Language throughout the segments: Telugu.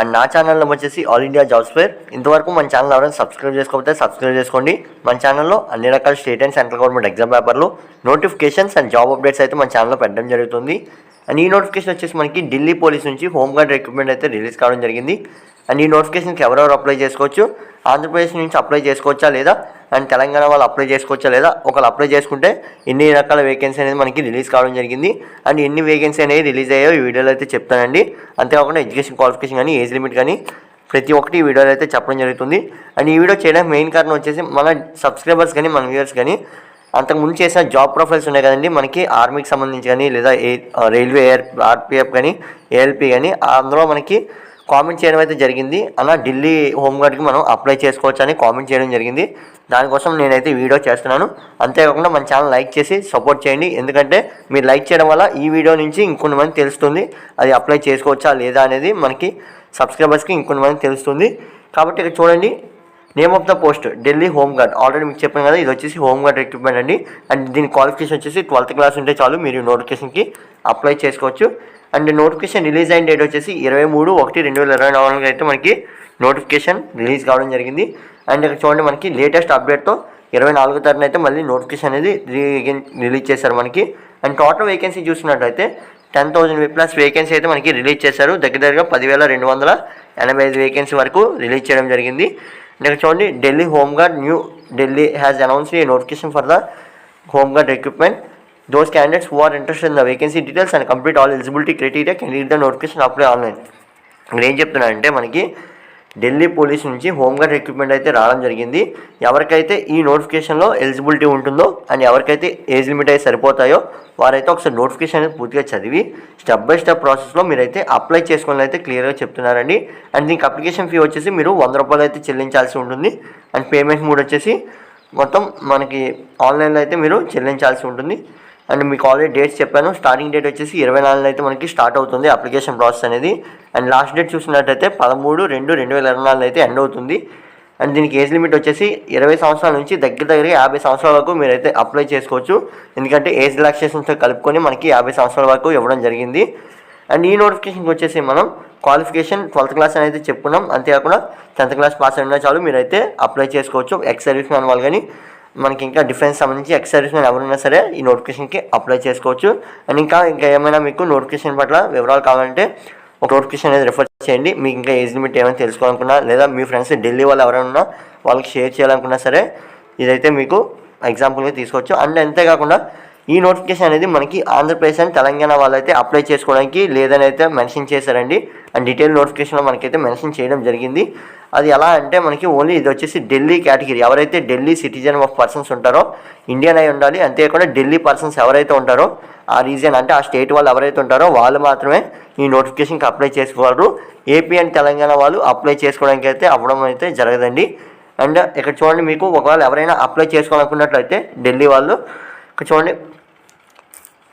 అండ్ నా ఛానల్లో వచ్చేసి ఆల్ ఇండియా జాబ్స్ ఫేర్. ఇంతవరకు మన ఛానల్ ఎవరైనా సబ్స్క్రైబ్ చేసుకోకపోతే సబ్స్క్రైబ్ చేసుకోండి. మన ఛానల్లో అన్ని రకాల state and central government exam పేపర్లు, నోటిఫికేషన్స్ అండ్ జాబ్ అప్డేట్స్ అయితే మన ఛానల్లో పెట్టడం జరుగుతుంది. అండ్ ఈ నోటిఫికేషన్ వచ్చేసి మనకి ఢిల్లీ పోలీస్ నుంచి హోంగార్డ్ రిక్రూట్మెంట్ అయితే రిలీజ్ కావడం జరిగింది. అండ్ ఈ నోటిఫికేషన్కి ఎవరెవరు అప్లై చేసుకోవచ్చు, ఆంధ్రప్రదేశ్ నుంచి అప్లై చేసుకోవచ్చా లేదా, అండ్ తెలంగాణ వాళ్ళు అప్లై చేసుకోవచ్చా లేదా, ఒకళ్ళు అప్లై చేసుకుంటే ఎన్ని రకాల వేకెన్సీ అనేది మనకి రిలీజ్ కావడం జరిగింది. అండ్ ఎన్ని వేకెన్సీ అనేది రిలీజ్ అయ్యాయో ఈ వీడియోలో అయితే చెప్తానండి. అంతేకాకుండా ఎడ్యుకేషన్ క్వాలిఫికేషన్ కానీ, ఏజ్ లిమిట్ కానీ ప్రతి ఒక్కటి ఈ వీడియోలో అయితే చెప్పడం జరుగుతుంది. అండ్ ఈ వీడియో చేయడానికి మెయిన్ కారణం వచ్చేసి మన సబ్స్క్రైబర్స్ కానీ, మన వ్యూవర్స్ కానీ అంతకుముందు చేసిన జాబ్ ప్రొఫైల్స్ ఉన్నాయి కదండి, మనకి ఆర్మీకి సంబంధించి కానీ, లేదా రైల్వే ఆర్పిఎఫ్ కానీ, ఏఎల్పి కానీ, అందులో మనకి కామెంట్ చేయడం అయితే జరిగింది. అలా ఢిల్లీ హోంగార్డ్కి మనం అప్లై చేసుకోవచ్చు అని కామెంట్ చేయడం జరిగింది. దానికోసం నేనైతే వీడియో చేస్తున్నాను. అంతేకాకుండా మన ఛానల్ లైక్ చేసి సపోర్ట్ చేయండి. ఎందుకంటే మీరు లైక్ చేయడం వల్ల ఈ వీడియో నుంచి ఇంకొన్ని మంది తెలుస్తుంది, అది అప్లై చేసుకోవచ్చా లేదా అనేది మనకి సబ్స్క్రైబర్స్కి ఇంకొన్ని మంది తెలుస్తుంది. కాబట్టి ఇక్కడ చూడండి, name of the post Delhi home guard. Already మీకు చెప్పాను కదా, ఇది వచ్చేసి హోంగార్డ్ రిక్రూట్మెంట్ అండి. అండ్ దీని క్వాలిఫికేషన్ వచ్చేసి 12th క్లాస్ ఉంటే చాలు, మీరు నోటిఫికేషన్కి అప్లై చేసుకోవచ్చు. అండ్ నోటిఫికేషన్ రిలీజ్ అయిన డేట్ వచ్చేసి 23/1/2024 అయితే మనకి నోటిఫికేషన్ రిలీజ్ కావడం జరిగింది. అండ్ ఇక్కడ చూడండి, మనకి లేటెస్ట్ అప్డేట్తో 24వ తారీఖున అయితే మళ్ళీ నోటిఫికేషన్ అనేది రిలీజ్ చేశారు మనకి. అండ్ టోటల్ వేకెన్సీ చూసినట్లయితే 10,000+ వేకెన్సీ అయితే మనకి రిలీజ్ చేశారు. దగ్గరగా 10,285 వేకెన్సీ వరకు రిలీజ్ చేయడం జరిగింది. ఇక్కడ చూడండి, Delhi home guard new Delhi has announced A notification for the home guard recruitment. Those candidates who are interested in the vacancy details and complete all eligibility criteria can read the notification apply online. ఇక్కడ ఏం చెప్తున్నానంటే, మనకి ఢిల్లీ పోలీస్ నుంచి హోంగార్డ్ రిక్రూట్మెంట్ అయితే రావడం జరిగింది. ఎవరికైతే ఈ నోటిఫికేషన్లో ఎలిజిబిలిటీ ఉంటుందో అండ్ ఎవరికైతే ఏజ్ లిమిట్ అయితే సరిపోతాయో వారైతే ఒకసారి నోటిఫికేషన్ అనేది పూర్తిగా చదివి స్టెప్ బై స్టెప్ ప్రాసెస్లో మీరైతే అప్లై చేసుకోవాలని అయితే క్లియర్గా చెప్తున్నారండి. అండ్ దీనికి అప్లికేషన్ ఫీ వచ్చేసి మీరు 100 రూపాయలు అయితే చెల్లించాల్సి ఉంటుంది. అండ్ పేమెంట్ మోడ్ వచ్చేసి మొత్తం మనకి ఆన్లైన్లో అయితే మీరు చెల్లించాల్సి ఉంటుంది. అండ్ మీకు ఆల్రెడీ డేట్స్ చెప్పాను. స్టార్టింగ్ డేట్ వచ్చేసి 24 అయితే మనకి స్టార్ట్ అవుతుంది అప్లికేషన్ ప్రాసెస్ అనేది. అండ్ లాస్ట్ డేట్ చూసినట్టయితే 13/2/2024 అయితే ఎండ్ అవుతుంది. అండ్ దీనికి ఏజ్ లిమిట్ వచ్చేసి 20 సంవత్సరాల నుంచి దగ్గర 50 సంవత్సరాల వరకు మీరైతే అప్లై చేసుకోవచ్చు. ఎందుకంటే ఏజ్ రిలాక్సేషన్తో కలుపుకొని మనకి 50 సంవత్సరాల వరకు ఇవ్వడం జరిగింది. అండ్ ఈ నోటిఫికేషన్కి వచ్చేసి మనం క్వాలిఫికేషన్ 12th క్లాస్ అనేది చెప్పుకున్నాం. అంతేకాకుండా 10th క్లాస్ పాస్ అయినా చాలు మీరైతే అప్లై చేసుకోవచ్చు. ఎక్స్ సర్వీస్ మ్యాన్ వాళ్ళు కానీ, మనకి ఇంకా డిఫెన్స్ సంబంధించి ఎక్స్ సర్వీస్ మ్యాన్ ఎవరైనా సరే ఈ నోటిఫికేషన్కి అప్లై చేసుకోవచ్చు. అండ్ ఇంకా ఏమైనా మీకు నోటిఫికేషన్ పట్ల వివరాలు కావాలంటే ఒక నోటిఫికేషన్ అనేది రిఫర్ చేయండి. మీకు ఇంకా ఏజ్ లిమిట్ ఏమైనా తెలుసుకోవాలనుకున్నా, లేదా మీ ఫ్రెండ్స్ ఢిల్లీ వాళ్ళు ఎవరైనా ఉన్నా వాళ్ళకి షేర్ చేయాలనుకున్నా సరే ఇదైతే మీకు ఎగ్జాంపుల్గా తీసుకోవచ్చు. అండ్ అంతేకాకుండా ఈ నోటిఫికేషన్ అనేది మనకి ఆంధ్రప్రదేశ్ అండ్ తెలంగాణ వాళ్ళైతే అప్లై చేసుకోవడానికి లేదని అయితే మెన్షన్ చేశారండి. అండ్ డీటెయిల్ నోటిఫికేషన్లో మనకైతే మెన్షన్ చేయడం జరిగింది. అది ఎలా అంటే, మనకి ఓన్లీ ఇది వచ్చేసి ఢిల్లీ కేటగిరీ, ఎవరైతే ఢిల్లీ సిటిజన్ ఆఫ్ పర్సన్స్ ఉంటారో, ఇండియన్ అయి ఉండాలి. అంతేకాకుండా ఢిల్లీ పర్సన్స్ ఎవరైతే ఉంటారో ఆ రీజన్ అంటే ఆ స్టేట్ వాళ్ళు ఎవరైతే ఉంటారో వాళ్ళు మాత్రమే ఈ నోటిఫికేషన్కి అప్లై చేసుకోగలరు. ఏపీ అండ్ తెలంగాణ వాళ్ళు అప్లై చేసుకోవడానికి అయితే అవ్వడం అయితే జరగదండి. అండ్ ఇక్కడ చూడండి, మీకు ఒకవేళ ఎవరైనా అప్లై చేసుకోవాలనుకున్నట్లయితే ఢిల్లీ వాళ్ళు ఇక్కడ చూడండి,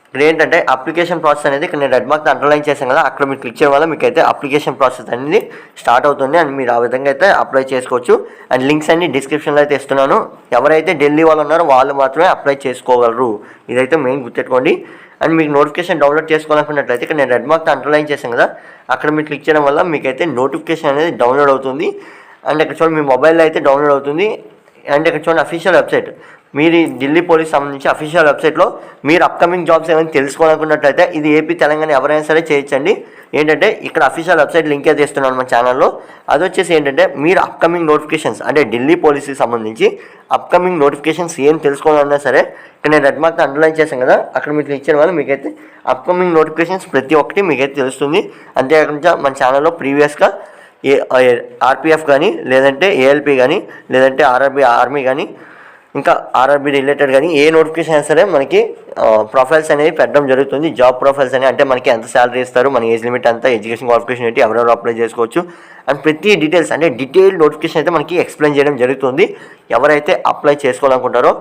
ఇక్కడ ఏంటంటే అప్లికేషన్ ప్రాసెస్ అనేది ఇక్కడ నేను రెడ్ మార్క్ అండర్లైన్ చేశాను కదా, అక్కడ మీరు క్లిక్ చేయడం వల్ల మీకు అయితే అప్లికేషన్ ప్రాసెస్ అనేది స్టార్ట్ అవుతుంది. అండ్ మీరు ఆ విధంగా అయితే అప్లై చేసుకోవచ్చు. అండ్ లింక్స్ అన్ని డిస్క్రిప్షన్లో అయితే ఇస్తున్నాను. ఎవరైతే ఢిల్లీ వాళ్ళు ఉన్నారో వాళ్ళు మాత్రమే అప్లై చేసుకోగలరు. ఇదైతే మెయిన్ గుర్తుపెట్టుకోండి. అండ్ మీకు నోటిఫికేషన్ డౌన్లోడ్ చేసుకోవాలనుకున్నట్లయితే ఇక్కడ నేను రెడ్ మార్క్ అండర్లైన్ చేశాను కదా, అక్కడ మీరు క్లిక్ చేయడం వల్ల మీకైతే నోటిఫికేషన్ అనేది డౌన్లోడ్ అవుతుంది. అండ్ ఇక్కడ చూడండి, మీ మొబైల్లో అయితే డౌన్లోడ్ అవుతుంది. అండ్ ఇక్కడ చూడండి, అఫీషియల్ వెబ్సైట్, మీరు ఢిల్లీ పోలీస్ సంబంధించి అఫీషియల్ వెబ్సైట్లో మీరు అప్కమింగ్ జాబ్స్ ఏమైనా తెలుసుకోవాలనుకున్నట్లయితే ఇది ఏపీ తెలంగాణ ఎవరైనా సరే చేయొచ్చండి. ఏంటంటే ఇక్కడ అఫీషియల్ వెబ్సైట్ లింక్ అయితే ఇస్తున్నాను మన ఛానల్లో. అది వచ్చేసి ఏంటంటే, మీరు అప్కమింగ్ నోటిఫికేషన్స్ అంటే ఢిల్లీ పోలీస్కి సంబంధించి అప్కమింగ్ నోటిఫికేషన్స్ ఏం తెలుసుకోవాలన్నా సరే ఇక్కడ నేను రెడ్ మార్క్ అండర్లైన్ చేశాను కదా, అక్కడ మీరు క్లిక్ చేయడం వల్ల మీకైతే అప్కమింగ్ నోటిఫికేషన్స్ ప్రతి ఒక్కటి మీకైతే తెలుస్తుంది. అంతేకాకుండా మన ఛానల్లో ప్రీవియస్గా ఆర్పిఎఫ్ కానీ, లేదంటే ఏఎల్పి కానీ, లేదంటే ఆర్మీ కానీ, ఇంకా ఆర్ఆర్బీ రిలేటెడ్ కానీ ఏ నోటిఫికేషన్ అయినా సరే మనకి ప్రొఫైల్స్ అనేవి పెట్టడం జరుగుతుంది. జాబ్ ప్రొఫైల్స్ అనేవి అంటే మనకి ఎంత శాలరీ ఇస్తారు, మన ఏజ్ లిమిట్ అంతా, ఎడ్యుకేషన్ క్వాలిఫికేషన్ ఏంటి, ఎవరెవరు అప్లై చేసుకోవచ్చు అండ్ ప్రతి డీటెయిల్స్ అంటే డీటెయిల్ నోటిఫికేషన్ అయితే మనకి ఎక్స్ప్లెయిన్ చేయడం జరుగుతుంది. ఎవరైతే అప్లై చేసుకోవాలనుకుంటారో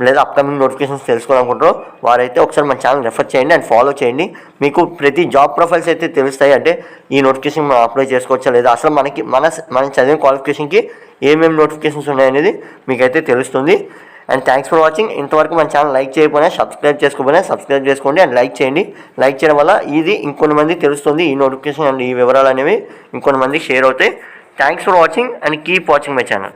లేదా అప్కమింగ్ నోటిఫికేషన్స్ తెలుసుకోవాలనుకుంటారో వారైతే ఒకసారి మన ఛానల్ రెఫర్ చేయండి అండ్ ఫాలో చేయండి. మీకు ప్రతి జాబ్ ప్రొఫైల్స్ అయితే తెలుస్తాయి. అంటే ఈ నోటిఫికేషన్ మనం అప్లై చేసుకోవచ్చా లేదా, అసలు మనకి మన చదివిన క్వాలిఫికేషన్కి ఏమేమి నోటిఫికేషన్స్ ఉన్నాయనేది మీకైతే తెలుస్తుంది. And thanks for watching. ఇంతవరకు మన ఛానల్ లైక్ చేయకపోయినా సబ్స్క్రైబ్ చేసుకోకపోయినా సబ్స్క్రైబ్ చేసుకోండి అండ్ లైక్ చేయండి. లైక్ చేయడం వల్ల ఇది ఇంకొన్ని మంది తెలుస్తుంది, ఈ నోటిఫికేషన్ అండ్ ఈ వివరాలు అనేవి ఇంకొన్ని మంది షేర్ అవుతాయి. Thanks for watching and keep watching my channel.